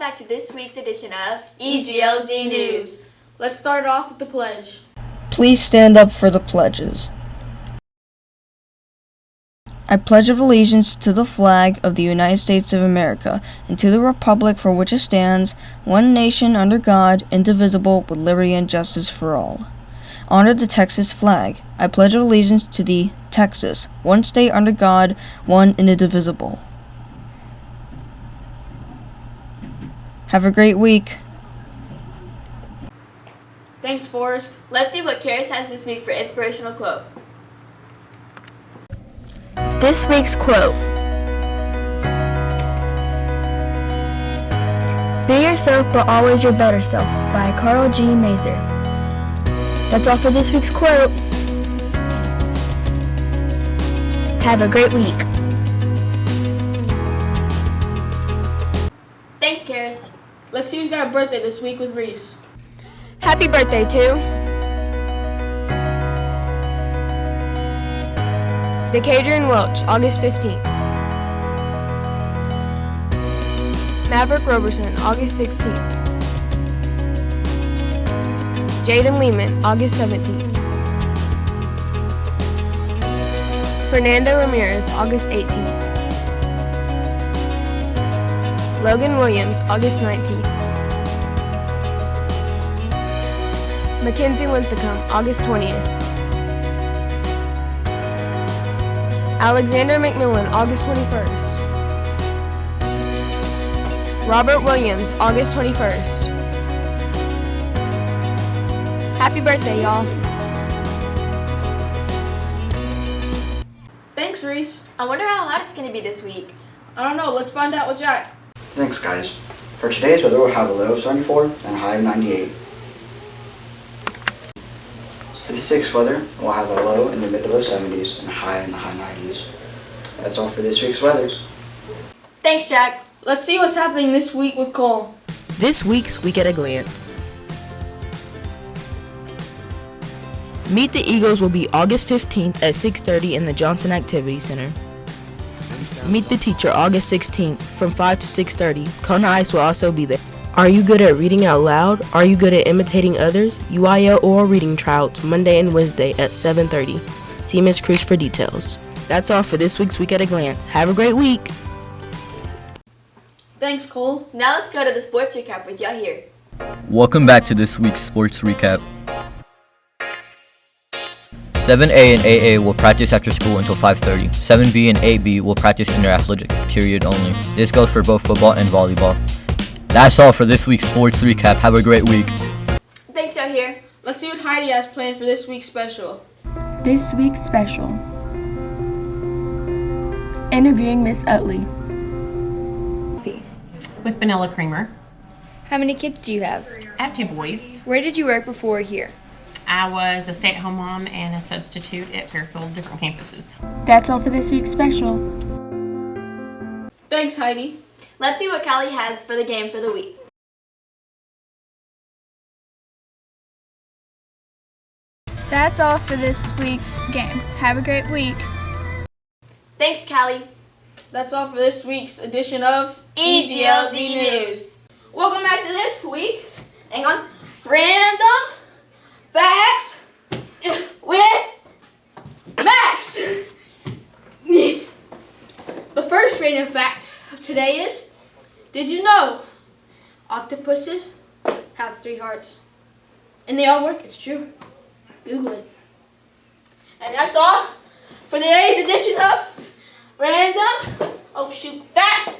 back to this week's edition of EGLZ News. Let's start off with the pledge. Please stand up for the pledges. I pledge allegiance to the flag of the United States of America and to the republic for which it stands, one nation under God, indivisible, with liberty and justice for all. Honor the Texas flag. I pledge allegiance to the Texas, one state under God, one and indivisible. Have a great week. Thanks, Forrest. Let's see what Karis has this week for inspirational quote. This week's quote. Be yourself, but always your better self, by Carl G. Mazer. That's all for this week's quote. Have a great week. Thanks, Karis. Let's see who's got a birthday this week with Reese. Happy birthday to Decadrian Welch, August 15th. Maverick Roberson, August 16th. JAYDEN Lehman, August 17th. Fernanda Ramirez, August 18th. Logan Williams, August 19th. MACKENZIE LINTHICUM, August 20th. Alexander McMillan, August 21st. Robert Williams, August 21st. Happy birthday, y'all. Thanks, Reese. I wonder how hot it's going to be this week. I don't know. Let's find out with Jack. Thanks, guys. For today's weather, we'll have a low of 74 and a high of 98. For the 6th weather, we'll have a low in the mid to low 70s and a high in the high 90s. That's all for this week's weather. Thanks, Jack. Let's see what's happening this week with Cole. This week's Week at a Glance. Meet the Eagles will be August 15th at 6:30 in the Johnson Activity Center. Meet the Teacher August 16th from 5 to 6:30. Kona Ice will also be there. Are you good at reading out loud? Are you good at imitating others? UIL oral reading tryouts Monday and Wednesday at 7:30. See Ms. Cruz for details. That's all for this week's Week at a Glance. Have a great week. Thanks, Cole. Now let's go to the sports recap with Yahir. Welcome back to this week's sports recap. 7A and 8A will practice after school until 5:30. 7B and 8B will practice in their athletics period only. This goes for both football and volleyball. That's all for this week's sports recap. Have a great week. Thanks, Yahir. Let's see what Heidi has planned for this week's special. This week's special. Interviewing Miss Utley. With vanilla creamer. How many kids do you have? I have 2 boys. Where did you work before here? I was a stay-at-home mom and a substitute at Fairfield, different campuses. That's all for this week's special. Thanks, Heidi. Let's see what Callie has for the game for the week. That's all for this week's game. Have a great week. Thanks, Callie. That's all for this week's edition of EGLZ News. Welcome back to this week's, hang on, Random Facts with Max. The first random fact of today is, did you know octopuses have 3 hearts? And they all work, it's true. Google it. And that's all for today's edition of Random Facts